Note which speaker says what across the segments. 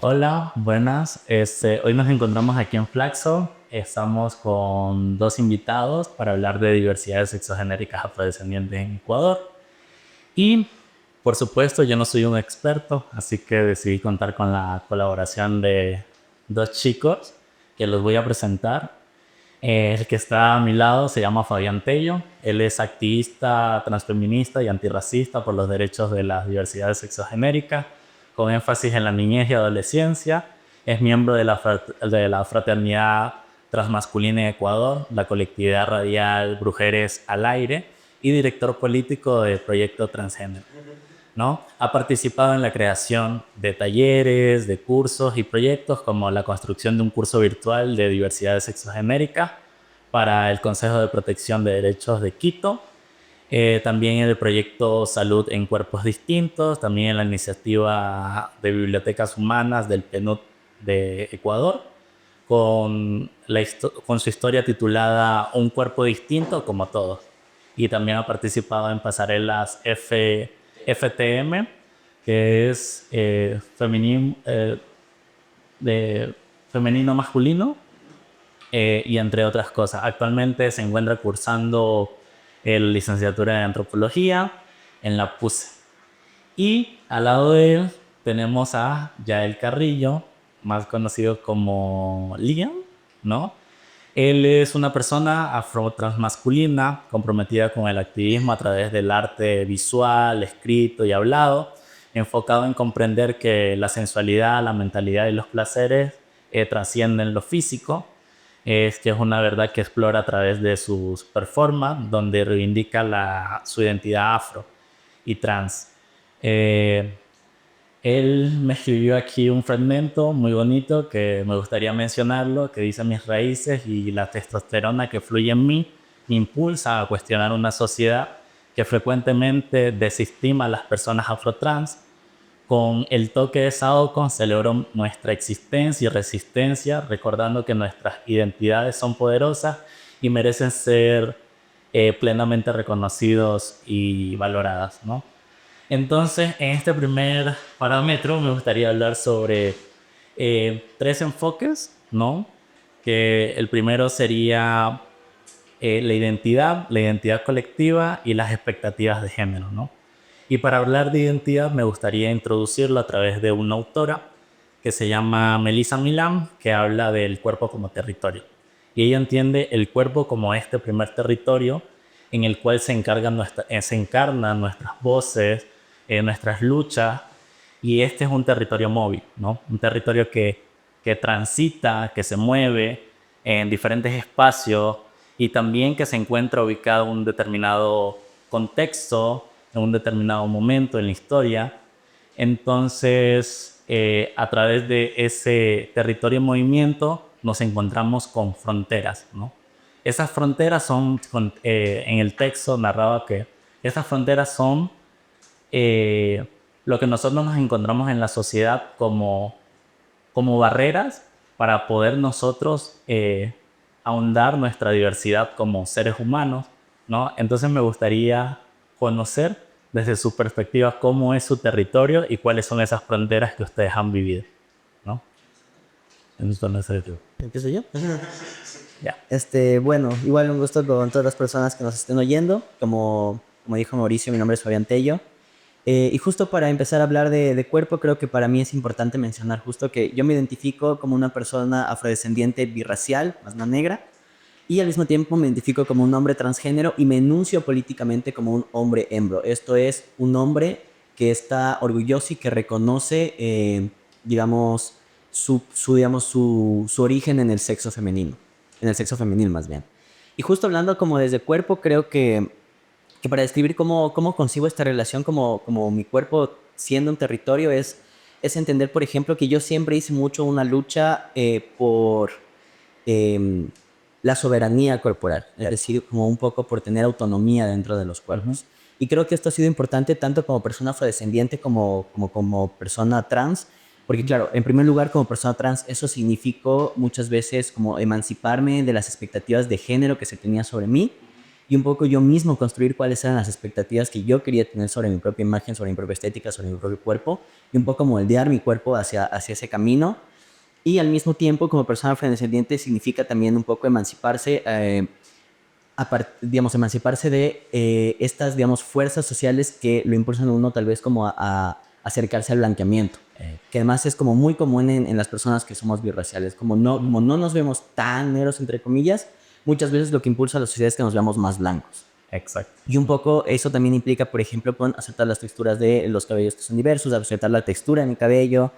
Speaker 1: Hola, buenas. Hoy nos encontramos aquí en Flaxo. Estamos con dos invitados para hablar de diversidades sexogenéricas afrodescendientes en Ecuador. Y, por supuesto, yo no soy un experto, así que decidí contar con la colaboración de dos chicos que los voy a presentar. El que está a mi lado se llama Fabián Tello. Él es activista transfeminista y antirracista por los derechos de las diversidades sexogenéricas, con énfasis en la niñez y adolescencia. Es miembro de la Fraternidad Transmasculina de Ecuador, la colectividad radial Brujeres al Aire y director político del Proyecto Transgénero, ¿no? Ha participado en la creación de talleres, de cursos y proyectos como la construcción de un curso virtual de diversidad sexogenérica para el Consejo de Protección de Derechos de Quito, también en el proyecto Salud en Cuerpos Distintos, también en la iniciativa de Bibliotecas Humanas del PNUD de Ecuador, con su historia titulada Un cuerpo distinto como todos. Y también ha participado en pasarelas FTM, que es de femenino masculino, y entre otras cosas. Actualmente se encuentra cursando la licenciatura de Antropología en la PUSE. Y al lado de él tenemos a Yael Carrillo, más conocido como Liam, ¿no? Él es una persona afrotransmasculina comprometida con el activismo a través del arte visual, escrito y hablado, enfocado en comprender que la sensualidad, la mentalidad y los placeres trascienden lo físico. Que es una verdad que explora a través de sus performances, donde reivindica su identidad afro y trans. Eh, Él me escribió aquí un fragmento muy bonito que me gustaría mencionarlo, que dice: mis raíces y la testosterona que fluye en mí me impulsa a cuestionar una sociedad que frecuentemente desestima a las personas afrotrans. Con el toque de Saoko celebro nuestra existencia y resistencia, recordando que nuestras identidades son poderosas y merecen ser plenamente reconocidos y valoradas, ¿no? Entonces, en este primer parámetro me gustaría hablar sobre tres enfoques, ¿no? Que el primero sería la identidad colectiva y las expectativas de género, ¿no? Y para hablar de identidad me gustaría introducirlo a través de una autora que se llama Melissa Milam, que habla del cuerpo como territorio. Y ella entiende el cuerpo como este primer territorio en el cual se encarnan nuestras voces, nuestras luchas, y este es un territorio móvil, ¿no? Un territorio que transita, que se mueve en diferentes espacios y también que se encuentra ubicado en un determinado contexto, en un determinado momento en la historia. Entonces, a través de ese territorio en movimiento nos encontramos con fronteras, ¿no? Esas fronteras en el texto narraba que esas fronteras son eh, lo que nosotros nos encontramos en la sociedad como barreras para poder nosotros ahondar nuestra diversidad como seres humanos, ¿no? Entonces me gustaría conocer desde su perspectiva cómo es su territorio y cuáles son esas fronteras que ustedes han vivido, ¿no? Entonces,
Speaker 2: ¿Empiezo yo?
Speaker 1: ya.
Speaker 2: Bueno, igual un gusto con todas las personas que nos estén oyendo. Como dijo Mauricio, mi nombre es Fabián Tello. Y justo para empezar a hablar de cuerpo, creo que para mí es importante mencionar justo que yo me identifico como una persona afrodescendiente birracial, más no negra, y al mismo tiempo me identifico como un hombre transgénero y me enuncio políticamente como un hombre hembro. Esto es un hombre que está orgulloso y que reconoce, digamos, su origen en el sexo femenil más bien. Y justo hablando como desde cuerpo, creo que para describir cómo concibo esta relación como mi cuerpo siendo un territorio es entender, por ejemplo, que yo siempre hice mucho una lucha por eh, la soberanía corporal, es decir, como un poco por tener autonomía dentro de los
Speaker 1: Ujú.
Speaker 2: cuerpos. Y creo que esto ha sido importante tanto como persona afrodescendiente como persona trans, porque claro, en primer lugar, como persona trans, eso significó muchas veces como emanciparme de las expectativas de género que se tenía sobre mí, y un poco yo mismo construir cuáles eran las expectativas que yo quería tener sobre mi propia imagen, sobre mi propia estética, sobre mi propio cuerpo, y un poco moldear mi cuerpo hacia ese camino. Y al mismo tiempo, como persona afrodescendiente, significa también un poco emanciparse, digamos, emanciparse de estas, digamos, fuerzas sociales que lo impulsan a uno tal vez como a acercarse al blanqueamiento, que además es como muy común en las personas que somos birraciales, como no nos vemos tan negros, entre comillas, muchas veces lo que impulsa a la sociedad es que nos veamos más blancos.
Speaker 1: Exacto.
Speaker 2: Y un poco eso también implica, por ejemplo, con aceptar las texturas de los cabellos que son diversos, aceptar la textura de mi cabello,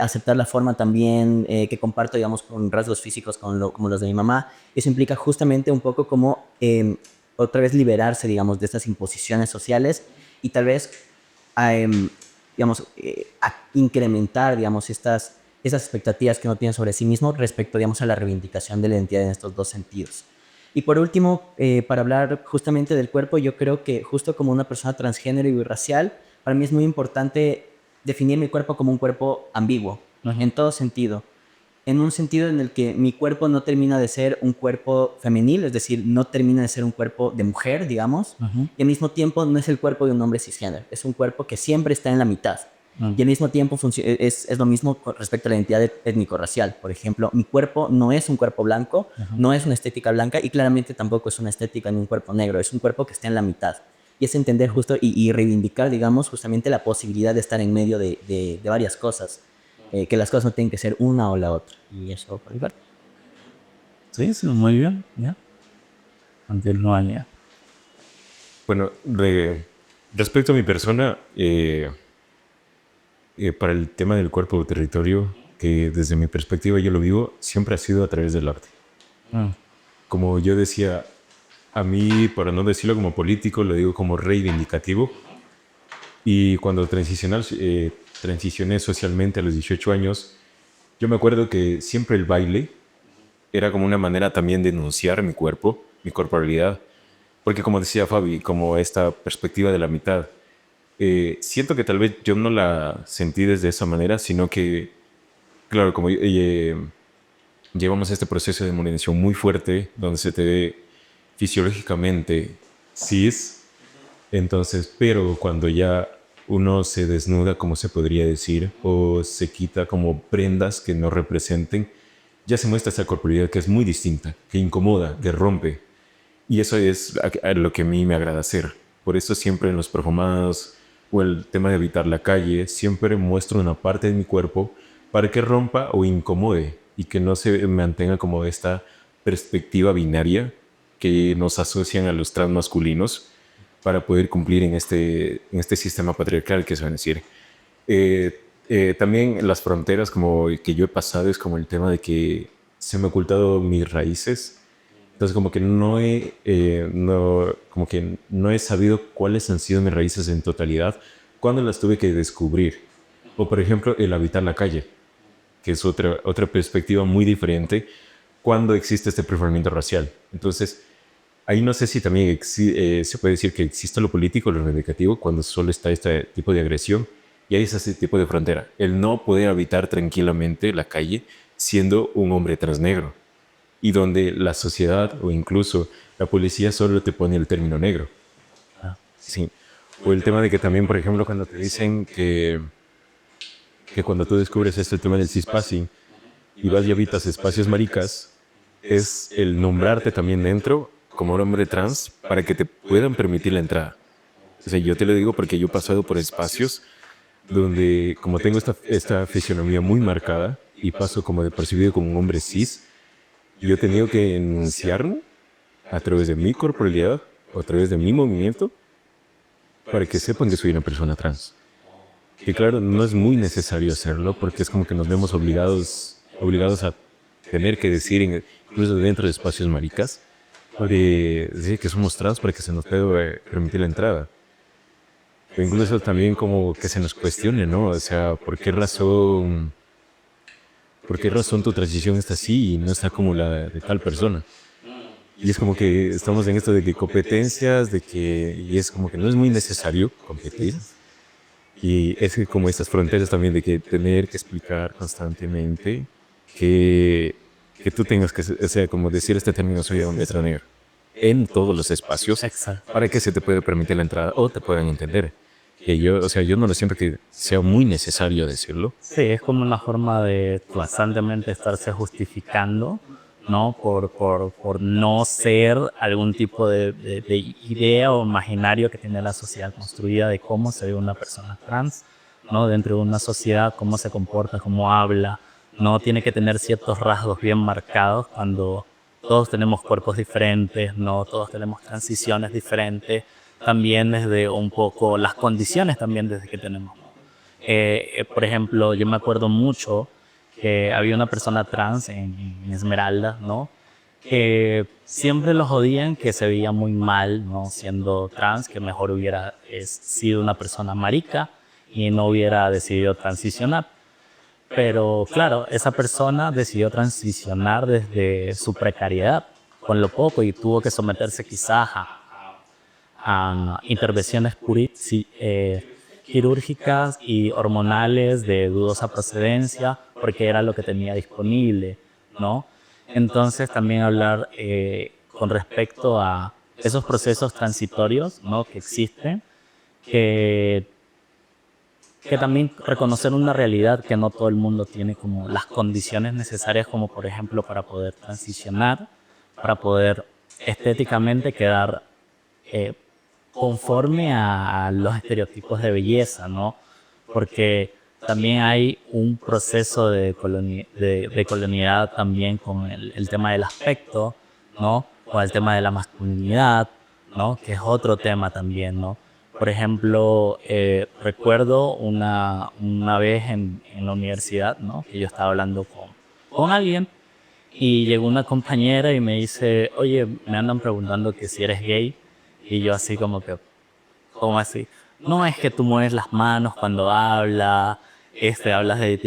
Speaker 2: aceptar la forma también que comparto, digamos, con rasgos físicos como los de mi mamá. Eso implica justamente un poco como otra vez liberarse, digamos, de estas imposiciones sociales y tal vez, digamos, a incrementar, digamos, esas expectativas que uno tiene sobre sí mismo respecto, digamos, a la reivindicación de la identidad en estos dos sentidos. Y por último, para hablar justamente del cuerpo, yo creo que justo como una persona transgénero y birracial, para mí es muy importante definir mi cuerpo como un cuerpo ambiguo,
Speaker 1: Ujú.
Speaker 2: en todo sentido. En un sentido en el que mi cuerpo no termina de ser un cuerpo femenil, es decir, no termina de ser un cuerpo de mujer, digamos,
Speaker 1: Ujú.
Speaker 2: y al mismo tiempo no es el cuerpo de un hombre cisgénero, es un cuerpo que siempre está en la mitad.
Speaker 1: Mm.
Speaker 2: Y al mismo tiempo es lo mismo con respecto a la identidad étnico-racial. Por ejemplo, mi cuerpo no es un cuerpo blanco,
Speaker 1: Ujú.
Speaker 2: no es una estética blanca y claramente tampoco es una estética en un cuerpo negro, es un cuerpo que está en la mitad. Y es entender justo y reivindicar, digamos, justamente la posibilidad de estar en medio de varias cosas. Que las cosas no tienen que ser una o la otra. Y eso por mi parte.
Speaker 1: Sí, sí, muy bien. Ya. Continúa ya.
Speaker 3: Bueno, respecto a mi persona, para el tema del cuerpo o territorio, que desde mi perspectiva yo lo vivo, siempre ha sido a través del arte.
Speaker 1: Mm.
Speaker 3: Como yo decía, a mí, para no decirlo como político, lo digo como reivindicativo. Y cuando transicioné socialmente a los 18 años, yo me acuerdo que siempre el baile era como una manera también de enunciar mi cuerpo, mi corporalidad. Porque como decía Fabi, como esta perspectiva de la mitad, siento que tal vez yo no la sentí desde esa manera, sino que, claro, como llevamos este proceso de modernización muy fuerte, donde se te ve fisiológicamente cis, entonces, pero cuando ya uno se desnuda, como se podría decir, o se quita como prendas que no representen, ya se muestra esa corporalidad que es muy distinta, que incomoda, que rompe. Y eso es a lo que a mí me agrada hacer. Por eso siempre en los perfumados o el tema de evitar la calle, siempre muestro una parte de mi cuerpo para que rompa o incomode y que no se mantenga como esta perspectiva binaria que nos asocian a los transmasculinos para poder cumplir en este sistema patriarcal que se va a decir. También las fronteras como que yo he pasado es como el tema de que se me han ocultado mis raíces, entonces como que como que no he sabido cuáles han sido mis raíces en totalidad cuando las tuve que descubrir. O por ejemplo el habitar la calle, que es otra perspectiva muy diferente cuando existe este preferimiento racial. Entonces ahí no sé si también se puede decir que existe lo político, lo reivindicativo, cuando solo está este tipo de agresión y hay ese tipo de frontera. El no poder habitar tranquilamente la calle siendo un hombre transnegro y donde la sociedad o incluso la policía solo te pone el término negro.
Speaker 1: Ah.
Speaker 3: Sí. O el tema de que también, por ejemplo, cuando te dicen que cuando tú descubres este tema del cispassing y vas y habitas espacios maricas, es el nombrarte también dentro como un hombre trans para que te puedan permitir la entrada. O sea, yo te lo digo porque yo he pasado por espacios donde, como tengo esta fisionomía muy marcada y paso como de percibido como un hombre cis, yo he tenido que enunciarme a través de mi corporalidad o a través de mi movimiento para que sepan que soy una persona trans. Que claro, no es muy necesario hacerlo porque es como que nos vemos obligados a tener que decir, incluso dentro de espacios maricas, de decir que somos trans para que se nos pueda permitir la entrada. O incluso también como que se nos cuestione, ¿no? O sea, por qué razón tu transición está así y no está como la de tal persona? Y es como que estamos en esto de que competencias, y es como que no es muy necesario competir. Y es que como estas fronteras también de que tener que explicar constantemente que tú tengas que, o sea, como decir este término soy de hombre negro. en todos los espacios
Speaker 1: Exacto.
Speaker 3: para que se te pueda permitir la entrada o te puedan entender. Que yo, o sea, yo no lo siento que sea muy necesario decirlo.
Speaker 1: Sí, es como una forma de constantemente estarse justificando, ¿no? Por no ser algún tipo de idea o imaginario que tiene la sociedad construida de cómo se ve una persona trans, ¿no? Dentro de una sociedad, cómo se comporta, cómo habla, ¿no? Tiene que tener ciertos rasgos bien marcados cuando todos tenemos cuerpos diferentes, ¿no? Todos tenemos transiciones diferentes, también desde un poco las condiciones también desde que tenemos. Por ejemplo, yo me acuerdo mucho que había una persona trans en Esmeralda, ¿no? Que siempre los jodían que se veía muy mal, ¿no? Siendo trans, que mejor hubiera sido una persona marica y no hubiera decidido transicionar. Pero claro, esa persona decidió transicionar desde su precariedad, con lo poco, y tuvo que someterse quizás a intervenciones quirúrgicas y hormonales de dudosa procedencia, porque era lo que tenía disponible, ¿no? Entonces también hablar con respecto a esos procesos transitorios, ¿no? Que existen, que, que también reconocer una realidad que no todo el mundo tiene como las condiciones necesarias, como por ejemplo para poder transicionar, para poder estéticamente quedar eh, conforme a los estereotipos de belleza, ¿no? Porque también hay un proceso de colonialidad también con el tema del aspecto, ¿no? Con el tema de la masculinidad, ¿no? Que es otro tema también, ¿no? Por ejemplo, recuerdo una vez en la universidad, ¿no? Que yo estaba hablando con alguien y llegó una compañera y me dice, oye, me andan preguntando que si eres gay. Y yo así como que, ¿cómo así? No es que tú mueves las manos cuando hablas de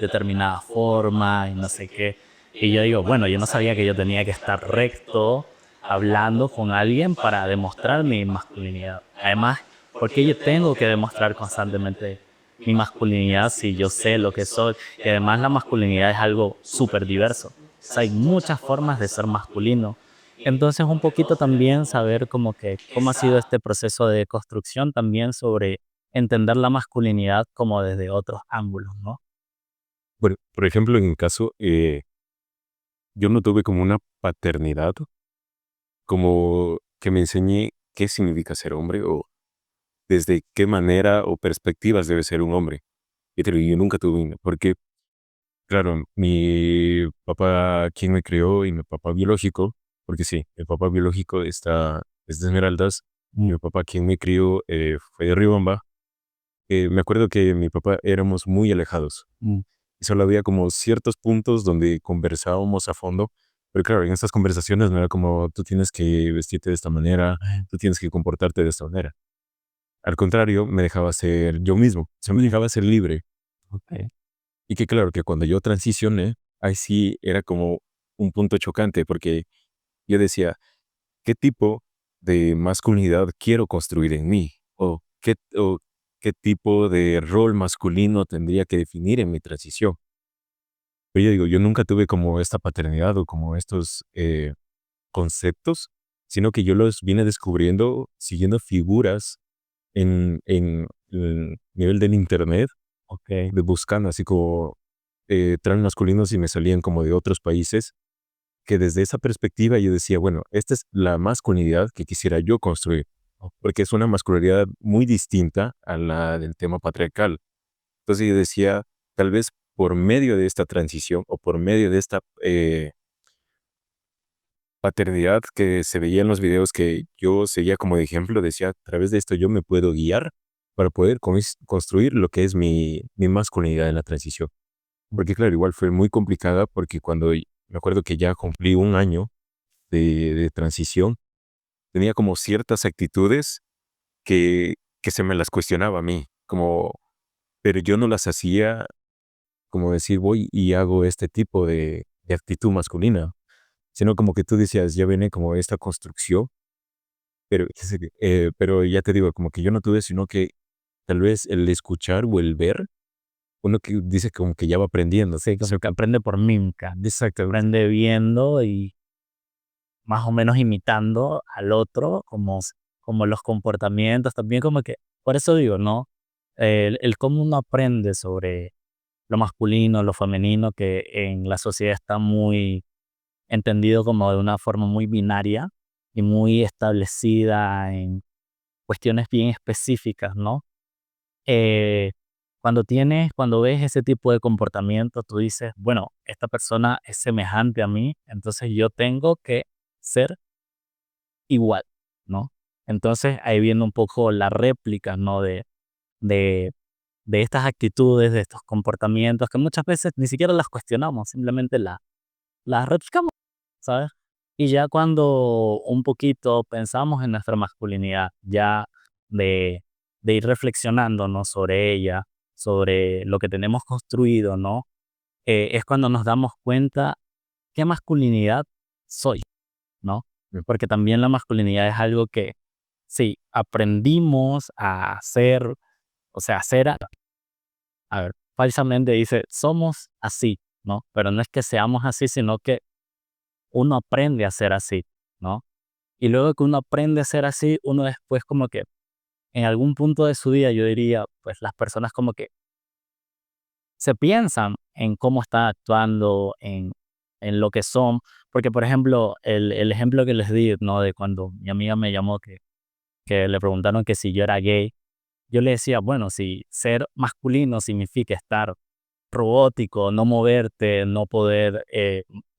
Speaker 1: determinada forma y no sé qué. Y yo digo, bueno, yo no sabía que yo tenía que estar recto hablando con alguien para demostrar mi masculinidad. Además, ¿por qué yo tengo que demostrar constantemente mi masculinidad si yo sé lo que soy? Y además la masculinidad es algo súper diverso. O sea, hay muchas formas de ser masculino. Entonces, un poquito también saber como que cómo ha sido este proceso de construcción también sobre entender la masculinidad como desde otros ángulos, ¿no?
Speaker 3: Bueno, por ejemplo, en mi caso, yo no tuve como una paternidad, como que me enseñe qué significa ser hombre o desde qué manera o perspectivas debe ser un hombre. Y te lo digo, yo nunca tuve una, porque, claro, mi papá, quien me crió, y mi papá biológico, porque sí, el papá biológico es de Esmeraldas, y mi papá, quien me crió, fue de Riobamba. Me acuerdo que mi papá éramos muy alejados.
Speaker 1: Mm.
Speaker 3: Y solo había como ciertos puntos donde conversábamos a fondo. Pero claro, en estas conversaciones no era como tú tienes que vestirte de esta manera, tú tienes que comportarte de esta manera. Al contrario, me dejaba ser yo mismo, se me dejaba ser libre.
Speaker 1: Ok.
Speaker 3: Y que claro, que cuando yo transicioné, ahí sí era como un punto chocante, porque yo decía, ¿qué tipo de masculinidad quiero construir en mí? O qué tipo de rol masculino tendría que definir en mi transición? Pero yo digo, yo nunca tuve como esta paternidad o como estos conceptos, sino que yo los vine descubriendo siguiendo figuras en el nivel del internet,
Speaker 1: Ok.
Speaker 3: de buscando así como trans masculinos y me salían como de otros países, que desde esa perspectiva yo decía, bueno, esta es la masculinidad que quisiera yo construir, porque es una masculinidad muy distinta a la del tema patriarcal. Entonces yo decía, tal vez por medio de esta transición o por medio de esta paternidad que se veía en los videos que yo seguía como de ejemplo, decía, a través de esto yo me puedo guiar para poder construir lo que es mi masculinidad en la transición. Porque claro, igual fue muy complicada porque cuando me acuerdo que ya cumplí un año de transición, tenía como ciertas actitudes que se me las cuestionaba a mí, como, pero yo no las hacía como decir voy y hago este tipo de actitud masculina, sino como que tú decías, ya viene como esta construcción, pero ya te digo, como que yo no tuve, sino que tal vez el escuchar o el ver, uno que dice como que ya va aprendiendo.
Speaker 1: Sí, como que aprende por mímica.
Speaker 3: Exactamente.
Speaker 1: Aprende viendo y más o menos imitando al otro, como los comportamientos, también como que, por eso digo, ¿no? El cómo uno aprende sobre lo masculino, lo femenino, que en la sociedad está muy entendido como de una forma muy binaria y muy establecida en cuestiones bien específicas, ¿no? Eh, cuando ves ese tipo de comportamiento, tú dices, bueno, esta persona es semejante a mí, entonces yo tengo que ser igual, ¿no? Entonces ahí viene un poco la réplica, ¿no? De, de estas actitudes, de estos comportamientos que muchas veces ni siquiera las cuestionamos, simplemente las replicamos, ¿sabes? Y ya cuando un poquito pensamos en nuestra masculinidad, ya de, de ir reflexionando, ¿no? Sobre ella, sobre lo que tenemos construido, ¿no? Es cuando nos damos cuenta qué masculinidad soy, ¿no? Porque también la masculinidad es algo que, sí, aprendimos a hacer, o sea, a ver, falsamente dice, somos así, ¿no? Pero no es que seamos así, sino que uno aprende a ser así, ¿no? Y luego que uno aprende a ser así, uno después como que en algún punto de su vida, yo diría, pues las personas como que se piensan en cómo están actuando, en lo que son, porque por ejemplo, el ejemplo que les di, ¿no? De cuando mi amiga me llamó que le preguntaron que si yo era gay, yo le decía, bueno, si ser masculino significa estar robótico, no moverte, no poder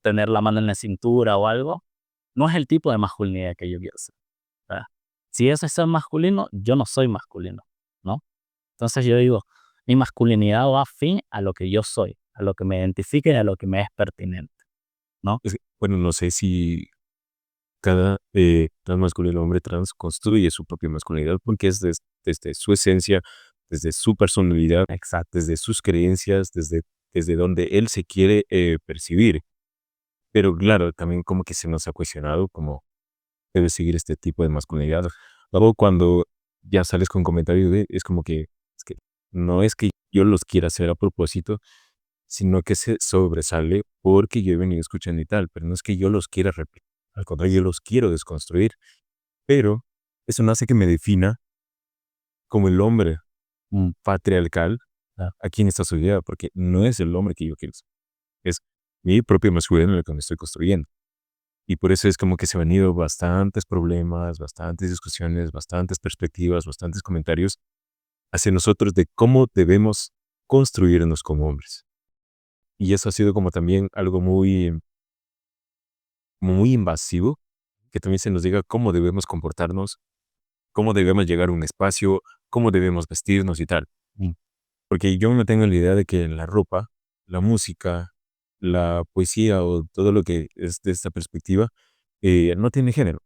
Speaker 1: tener la mano en la cintura o algo, no es el tipo de masculinidad que yo quiero ser, ¿verdad? Si eso es ser masculino, yo no soy masculino, ¿no? Entonces yo digo, mi masculinidad va afín a lo que yo soy, a lo que me identifica y a lo que me es pertinente, ¿no?
Speaker 3: Bueno, no sé si cada trans masculino, hombre trans, construye su propia masculinidad porque es desde su esencia, desde su personalidad,
Speaker 1: Exacto.
Speaker 3: desde sus creencias, desde donde él se quiere percibir. Pero claro, también como que se nos ha cuestionado cómo debe seguir este tipo de masculinidad. Luego cuando ya sales con comentarios es como que, es que no es que yo los quiera hacer a propósito, sino que se sobresale porque yo he venido escuchando y tal, pero no es que yo los quiera replicar, al contrario, yo los quiero desconstruir, pero eso no hace que me defina como el hombre patriarcal
Speaker 1: Claro.
Speaker 3: aquí en esta sociedad, porque no es el hombre que yo quiero ser, es mi propia masculinidad en la que me estoy construyendo. Y por eso es como que se han ido bastantes problemas, bastantes discusiones, bastantes perspectivas, bastantes comentarios hacia nosotros de cómo debemos construirnos como hombres. Y eso ha sido como también algo muy invasivo, que también se nos diga cómo debemos comportarnos, cómo debemos llegar a un espacio, cómo debemos vestirnos y tal. Porque yo me tengo la idea de que la ropa, la música, la poesía o todo lo que es de esta perspectiva no tiene género,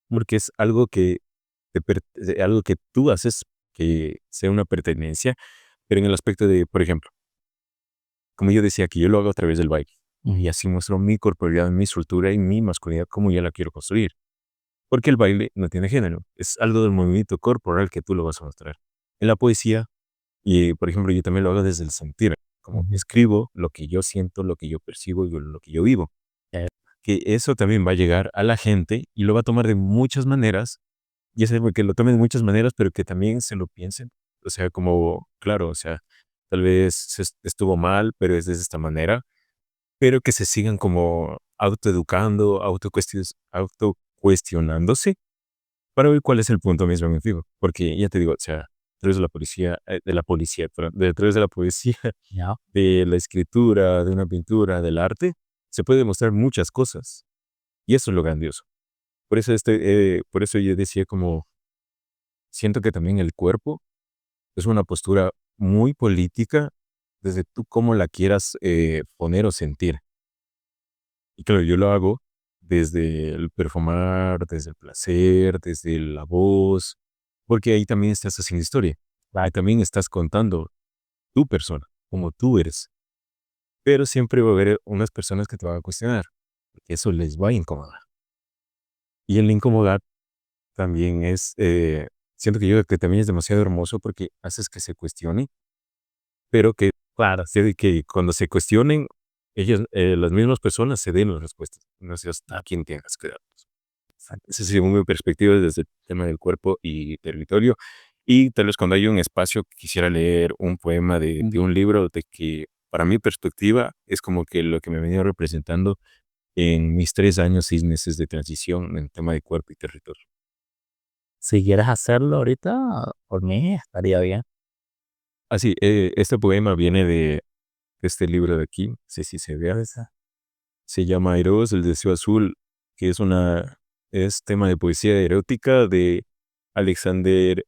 Speaker 3: porque es algo algo que tú haces que sea una pertenencia, pero en el aspecto de, por ejemplo, como yo decía, que yo lo hago a través del baile. Y así muestro mi corporalidad, mi soltura y mi masculinidad como yo la quiero construir. Porque el baile no tiene género, es algo del movimiento corporal que tú lo vas a mostrar. En la poesía, y por ejemplo, yo también lo hago desde el sentir, como
Speaker 1: Ujú.
Speaker 3: escribo lo que yo siento, lo que yo percibo y lo que yo vivo.
Speaker 1: Eh,
Speaker 3: Que eso también va a llegar a la gente y lo va a tomar de muchas maneras, y es algo que lo tomen de muchas maneras, pero que también se lo piensen. O sea, como, claro, o sea, tal vez estuvo mal, pero es de esta manera, pero que se sigan como autoeducando, autocuestionándose para ver cuál es el punto mismo en vivo. Porque ya te digo, o sea, a través de la policía, perdón, a través de la poesía,
Speaker 1: ya,
Speaker 3: de la escritura, de una pintura, del arte, se puede demostrar muchas cosas. Y eso es lo grandioso. Por eso yo decía como, siento que también el cuerpo es una postura muy política desde tú cómo la quieras poner o sentir. Y claro, yo lo hago desde el performar, desde el placer, desde la voz, porque ahí también estás haciendo historia. Ahí
Speaker 1: claro.
Speaker 3: también estás contando tu persona, como tú eres. Pero siempre va a haber unas personas que te van a cuestionar, porque eso les va a incomodar. Y el incomodar también siento que yo que también es demasiado hermoso porque haces que se cuestione, pero
Speaker 1: Claro,
Speaker 3: que cuando se cuestionen, ellos, las mismas personas se den las respuestas. No seas
Speaker 1: claro.
Speaker 3: quien tengas que dar. Esa según mi perspectiva desde el tema del cuerpo y territorio. Y tal vez cuando hay un espacio quisiera leer un poema de un libro de que para mi perspectiva es como que lo que me venía representando en mis 3 años, 6 meses de transición en el tema de cuerpo y territorio.
Speaker 1: Si quieres hacerlo ahorita, por mí estaría bien.
Speaker 3: Así, este poema viene de este libro de aquí, no sé si se vea,
Speaker 1: Esa.
Speaker 3: se llama Eros, el deseo azul, que es tema de poesía erótica de Alexander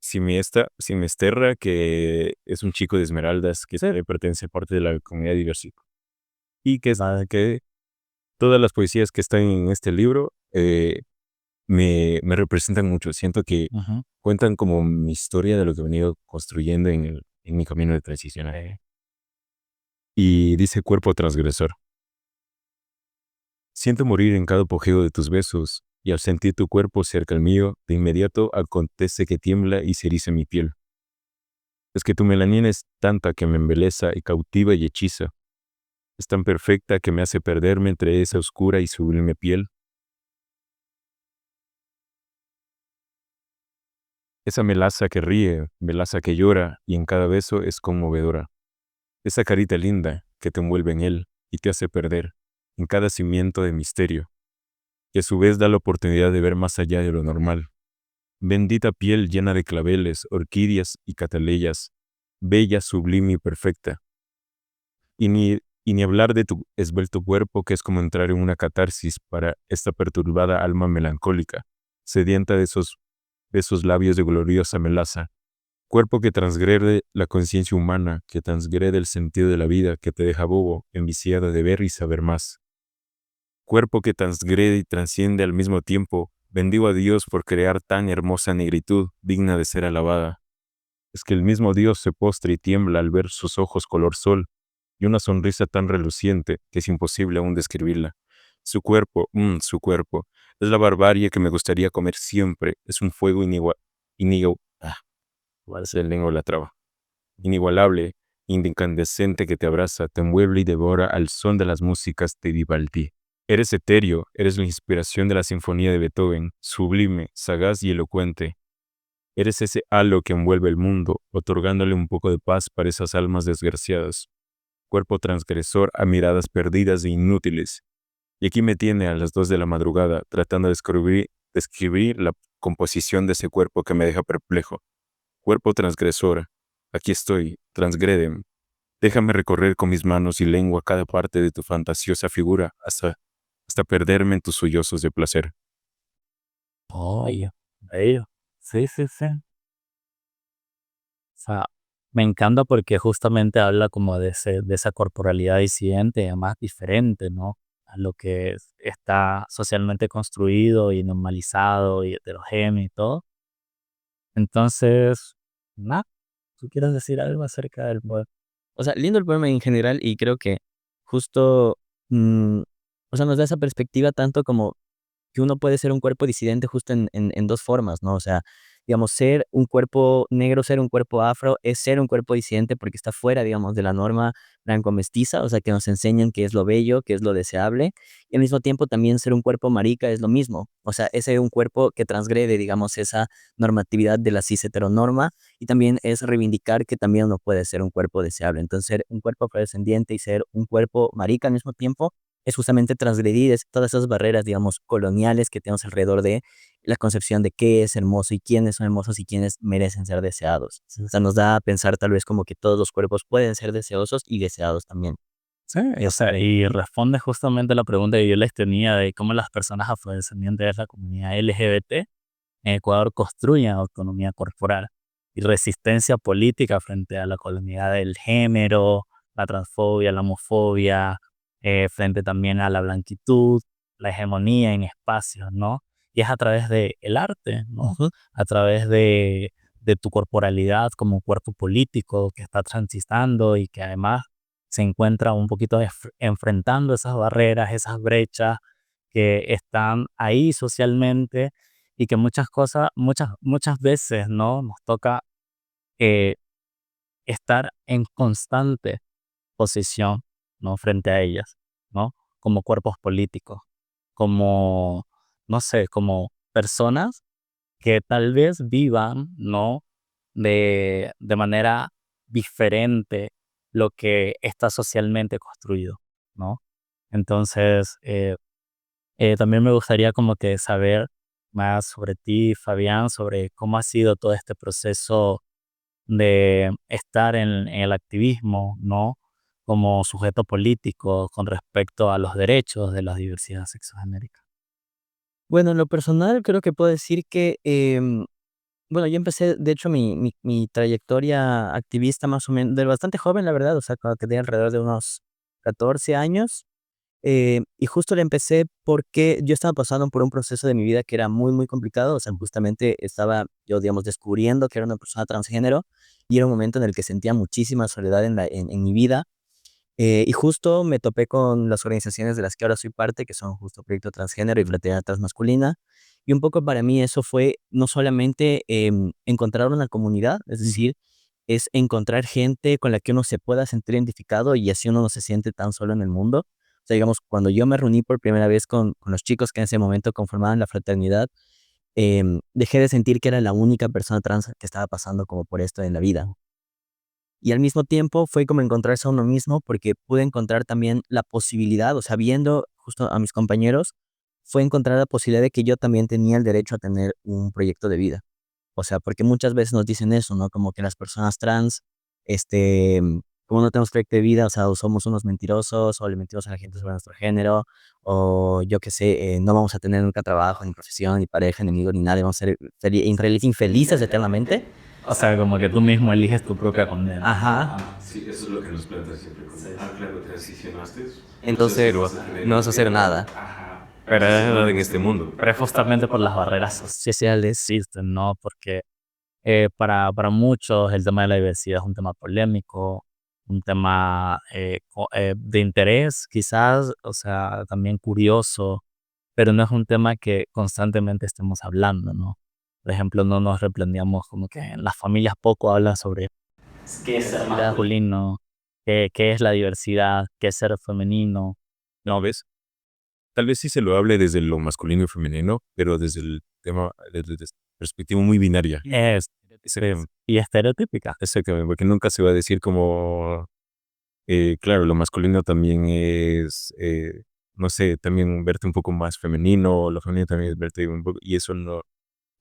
Speaker 3: Simesterra, que es un chico de Esmeraldas que pertenece a parte de la comunidad diversiva. Y que todas las poesías que están en este libro me representan mucho. Siento que
Speaker 1: Ujú.
Speaker 3: cuentan como mi historia de lo que he venido construyendo en mi camino de transición. Y dice cuerpo transgresor. Siento morir en cada apogeo de tus besos, y al sentir tu cuerpo cerca al mío, de inmediato acontece que tiembla y se eriza mi piel. Es que tu melanina es tanta que me embeleza y cautiva y hechiza. Es tan perfecta que me hace perderme entre esa oscura y sublime piel. Esa melaza que ríe, melaza que llora y en cada beso es conmovedora. Esa carita linda que te envuelve en él y te hace perder en cada cimiento de misterio, que a su vez da la oportunidad de ver más allá de lo normal. Bendita piel llena de claveles, orquídeas y cataleyas, bella, sublime y perfecta. Y ni hablar de tu esbelto cuerpo, que es como entrar en una catarsis para esta perturbada alma melancólica, sedienta de esos labios de gloriosa melaza. Cuerpo que transgrede la conciencia humana, que transgrede el sentido de la vida, que te deja bobo, enviciado de ver y saber más. Cuerpo que transgrede y transciende al mismo tiempo. Bendigo a Dios por crear tan hermosa negritud, digna de ser alabada. Es que el mismo Dios se postra y tiembla al ver sus ojos color sol y una sonrisa tan reluciente que es imposible aún describirla. Su cuerpo, es la barbarie que me gustaría comer siempre, es un fuego se le lengua la traba. Inigualable, incandescente que te abraza, te envuelve y devora al son de las músicas de Vivaldi. Eres etéreo, eres la inspiración de la sinfonía de Beethoven, sublime, sagaz y elocuente. Eres ese halo que envuelve el mundo, otorgándole un poco de paz para esas almas desgraciadas. Cuerpo transgresor a miradas perdidas e inútiles. Y aquí me tiene a las 2 de la madrugada tratando de describir la composición de ese cuerpo que me deja perplejo. Cuerpo transgresor, aquí estoy, transgrédeme. Déjame recorrer con mis manos y lengua cada parte de tu fantasiosa figura hasta perderme en tus sollozos de placer.
Speaker 1: Oye, bello. Sí, sí, sí. O sea, me encanta porque justamente habla como de esa corporalidad disidente, además diferente, ¿no? A lo que está socialmente construido y normalizado y heterogéneo y todo. Entonces, nada, ¿tú quieres decir algo acerca del poema?
Speaker 2: O sea, lindo el poema en general y creo que justo, mm, o sea, nos da esa perspectiva tanto como que uno puede ser un cuerpo disidente justo en 2 formas, ¿no? O sea, digamos, ser un cuerpo negro, ser un cuerpo afro, es ser un cuerpo disidente porque está fuera, digamos, de la norma blanco-mestiza, o sea, que nos enseñan qué es lo bello, qué es lo deseable, y al mismo tiempo también ser un cuerpo marica es lo mismo, o sea, es ser un cuerpo que transgrede, digamos, esa normatividad de la cis heteronorma, y también es reivindicar que también uno puede ser un cuerpo deseable. Entonces, ser un cuerpo afrodescendiente y ser un cuerpo marica al mismo tiempo es justamente transgredir todas esas barreras, digamos, coloniales que tenemos alrededor de la concepción de qué es hermoso y quiénes son hermosos y quiénes merecen ser deseados. O sea, nos da a pensar tal vez como que todos los cuerpos pueden ser deseosos y deseados también.
Speaker 1: Sí, o sea, y responde justamente a la pregunta que yo les tenía de cómo las personas afrodescendientes de la comunidad LGBT en Ecuador construyen autonomía corporal y resistencia política frente a la colonialidad del género, la transfobia, la homofobia, frente también a la blanquitud, la hegemonía en espacios, ¿no? Y es a través del arte, ¿no?
Speaker 2: Ujú.
Speaker 1: A través de tu corporalidad como un cuerpo político que está transitando y que además se encuentra un poquito enfrentando esas barreras, esas brechas que están ahí socialmente y que muchas cosas, muchas veces, ¿no? Nos toca eh, estar en constante posición, ¿no? Frente a ellas, ¿no? Como cuerpos políticos, como no sé, como personas que tal vez vivan, ¿no? De manera diferente lo que está socialmente construido, ¿no? Entonces, también me gustaría como que saber más sobre ti, Fabián, sobre cómo ha sido todo este proceso de estar en el activismo, ¿no? Como sujeto político con respecto a los derechos de la diversidad sexogenérica.
Speaker 2: Bueno, en lo personal creo que puedo decir que, bueno, yo empecé, de hecho, mi trayectoria activista más o menos de bastante joven, la verdad, o sea, cuando tenía alrededor de unos 14 años. Y justo le empecé porque yo estaba pasando por un proceso de mi vida que era muy, muy complicado. O sea, justamente estaba yo, digamos, descubriendo que era una persona transgénero y era un momento en el que sentía muchísima soledad en mi vida. Y justo me topé con las organizaciones de las que ahora soy parte, que son justo Proyecto Transgénero y Fraternidad Transmasculina. Y un poco para mí eso fue no solamente encontrar una comunidad, es decir, es encontrar gente con la que uno se pueda sentir identificado y así uno no se siente tan solo en el mundo. O sea, digamos, cuando yo me reuní por primera vez con los chicos que en ese momento conformaban la fraternidad, dejé de sentir que era la única persona trans que estaba pasando como por esto en la vida. Y al mismo tiempo fue como encontrarse a uno mismo, porque pude encontrar también la posibilidad, o sea, viendo justo a mis compañeros, fue encontrar la posibilidad de que yo también tenía el derecho a tener un proyecto de vida. O sea, porque muchas veces nos dicen eso, ¿no? Como que las personas trans, este, como no tenemos proyecto de vida, o sea, o somos unos mentirosos, o le mentimos a la gente sobre nuestro género, o yo qué sé, no vamos a tener nunca trabajo, ni profesión, ni pareja, ni amigos, ni nada, y vamos a ser infelices eternamente.
Speaker 1: O sea, como que tú mismo eliges tu propia condena.
Speaker 2: Ajá.
Speaker 3: Sí, eso es lo que nos plantea siempre. Claro, transicionaste.
Speaker 2: Entonces, no vas a hacer nada.
Speaker 3: Pero es nada en este mundo.
Speaker 1: Pero es justamente por las barreras sociales que existen, ¿no? Porque para muchos el tema de la diversidad es un tema polémico, un tema de interés, quizás, o sea, también curioso, pero no es un tema que constantemente estemos hablando, ¿no? Por ejemplo, no nos replanteamos como que en las familias poco hablan sobre qué es ser masculino, qué es la diversidad, qué es ser femenino.
Speaker 3: ¿No ves? Tal vez sí se lo hable desde lo masculino y femenino, pero desde el tema, desde perspectiva muy binaria.
Speaker 1: Es, y estereotípica.
Speaker 3: Exactamente, porque nunca se va a decir como, claro, lo masculino también es, no sé, también verte un poco más femenino, lo femenino también es verte un poco, y eso no,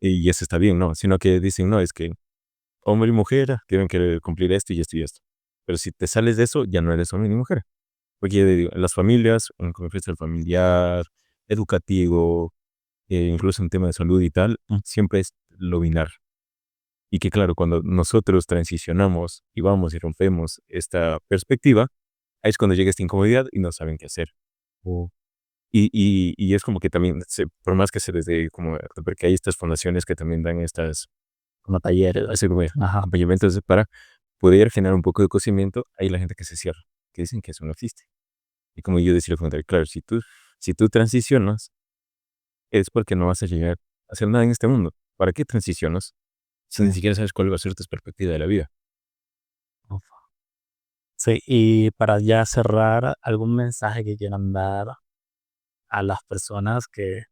Speaker 3: y eso está bien, ¿no? Sino que dicen, no, es que hombre y mujer tienen que cumplir esto y esto y esto. Pero si te sales de eso, ya no eres hombre ni mujer. Porque ya te digo, en las familias, en el contexto familiar, educativo, incluso en tema de salud y tal, siempre es lo binario. Y que claro, cuando nosotros transicionamos y vamos y rompemos esta perspectiva, ahí es cuando llega esta incomodidad y no saben qué hacer. O- y es como que también, por más que se desde, como, porque hay estas fundaciones que también dan estas,
Speaker 1: Como talleres.
Speaker 3: así como
Speaker 1: Ajá.
Speaker 3: acompañamientos para poder generar un poco de conocimiento, hay la gente que se cierra, que dicen que eso no existe. Y como yo decía lo contrario, claro, si tú transicionas, es porque no vas a llegar a hacer nada en este mundo. ¿Para qué transicionas si ni siquiera sabes cuál va a ser tu perspectiva de la vida?
Speaker 1: Sí, y para ya cerrar, ¿algún mensaje que quieran dar a las personas que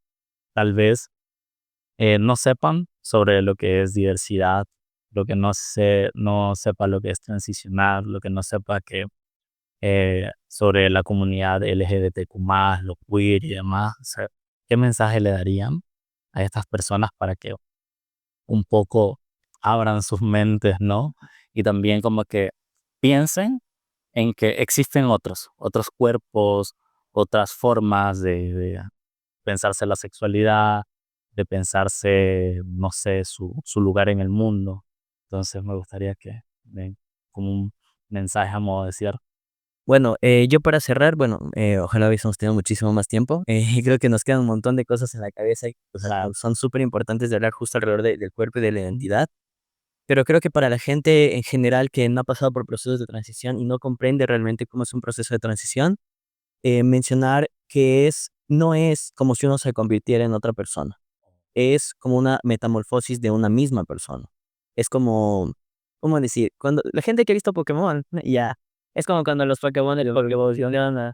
Speaker 1: tal vez no sepan sobre lo que es diversidad, lo que no sepa lo que es transicionar, lo que no sepa que sobre la comunidad LGBTQ+, lo queer y demás? O sea, ¿qué mensaje le darían a estas personas para que un poco abran sus mentes, ¿no? Y también como que piensen en que existen otros cuerpos, otras formas de pensarse la sexualidad, de pensarse, no sé, su lugar en el mundo. Entonces me gustaría que den como un mensaje a modo de cierre.
Speaker 2: Bueno, yo para cerrar, bueno, ojalá hubiésemos tenido muchísimo más tiempo. Y creo que nos quedan un montón de cosas en la cabeza y o sea, son súper importantes de hablar justo alrededor del cuerpo y de la identidad. Pero creo que para la gente en general que no ha pasado por procesos de transición y no comprende realmente cómo es un proceso de transición, mencionar que no es como si uno se convirtiera en otra persona, es como una metamorfosis de una misma persona. Es como, ¿cómo decir? Cuando la gente que ha visto Pokémon, ya, es como cuando los Pokémon evolucionan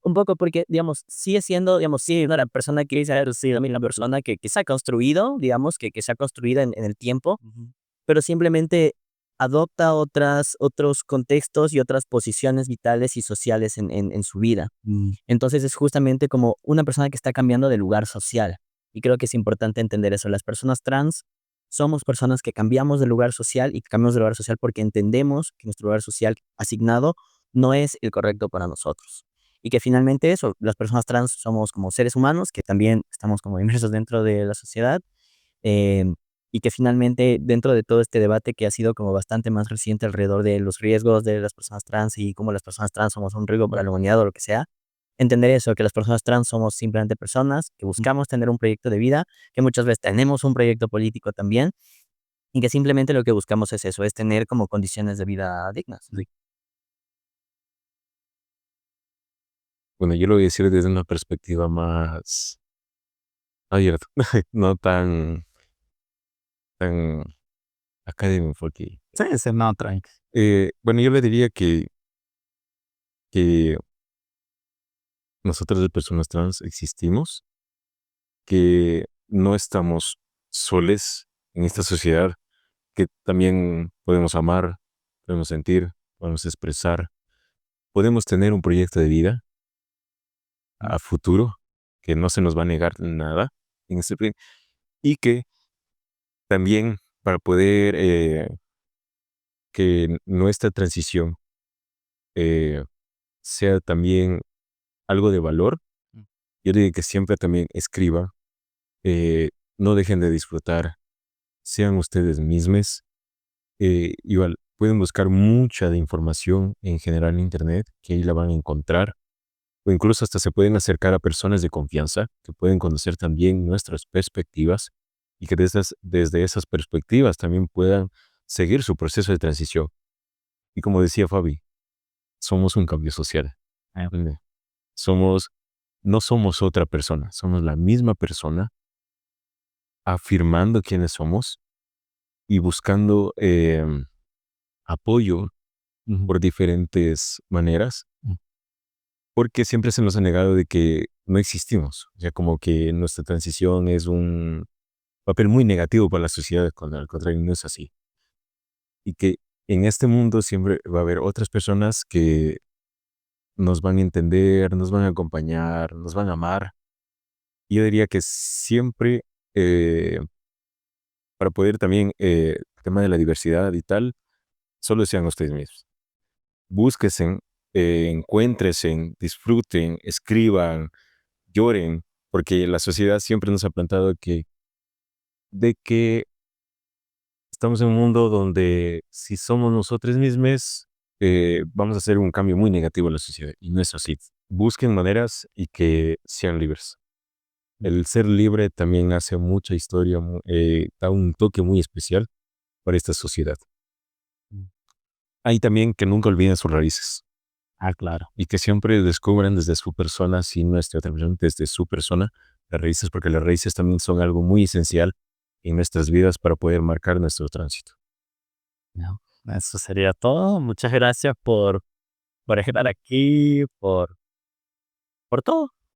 Speaker 2: Un poco porque, digamos, sigue siendo, digamos, sí, ¿no? La persona que dice, sí, la persona que se ha construido, digamos, que se ha construido en el tiempo, pero simplemente adopta otros contextos y otras posiciones vitales y sociales en su vida. Entonces es justamente como una persona que está cambiando de lugar social. Y creo que es importante entender eso. Las personas trans somos personas que cambiamos de lugar social y cambiamos de lugar social porque entendemos que nuestro lugar social asignado no es el correcto para nosotros. Y que finalmente eso, las personas trans somos como seres humanos que también estamos como inmersos dentro de la sociedad. em, y que finalmente dentro de todo este debate que ha sido como bastante más reciente alrededor de los riesgos de las personas trans y cómo las personas trans somos un riesgo para la humanidad o lo que sea, entender eso, que las personas trans somos simplemente personas que buscamos tener un proyecto de vida, que muchas veces tenemos un proyecto político también, y que simplemente lo que buscamos es eso, es tener como condiciones de vida dignas.
Speaker 1: Sí.
Speaker 3: Bueno, yo lo voy a decir desde una perspectiva más abierta, no tan académico, porque
Speaker 1: Sí, sí, no, tranqui.
Speaker 3: bueno, yo le diría que nosotros, las personas trans, existimos, que no estamos soles en esta sociedad, que también podemos amar, podemos sentir, podemos expresar, podemos tener un proyecto de vida a futuro, que no se nos va a negar nada en este y que también para poder que nuestra transición eh, sea también algo de valor, yo diría que siempre también escriba, no dejen de disfrutar, sean ustedes mismos. Igual, pueden buscar mucha de información en general en Internet, que ahí la van a encontrar, o incluso hasta se pueden acercar a personas de confianza que pueden conocer también nuestras perspectivas y que desde esas perspectivas también puedan seguir su proceso de transición. Y como decía Fabi, somos un cambio social. ¿Entiende? Somos, no somos otra persona, somos la misma persona afirmando quiénes somos y buscando apoyo por diferentes maneras, porque siempre se nos ha negado de que no existimos. O sea, como que nuestra transición es un papel muy negativo para la sociedad, cuando al contrario no es así. Y que en este mundo siempre va a haber otras personas que nos van a entender, nos van a acompañar, nos van a amar. Y yo diría que siempre, eh, para poder también, el tema de la diversidad y tal, solo sean ustedes mismos. Búsquense, encuéntrense, disfruten, escriban, lloren, porque la sociedad siempre nos ha plantado de que estamos en un mundo donde si somos nosotros mismos, vamos a hacer un cambio muy negativo en la sociedad. Y no es así. Busquen maneras y que sean libres. El ser libre también hace mucha historia, da un toque muy especial para esta sociedad. Hay también que nunca olviden sus raíces
Speaker 1: Ah, claro.
Speaker 3: y que siempre descubran desde su persona, si no es desde su persona, las raíces, porque las raíces también son algo muy esencial en nuestras vidas para poder marcar nuestro tránsito.
Speaker 1: No, eso sería todo. Muchas gracias por estar aquí, por todo.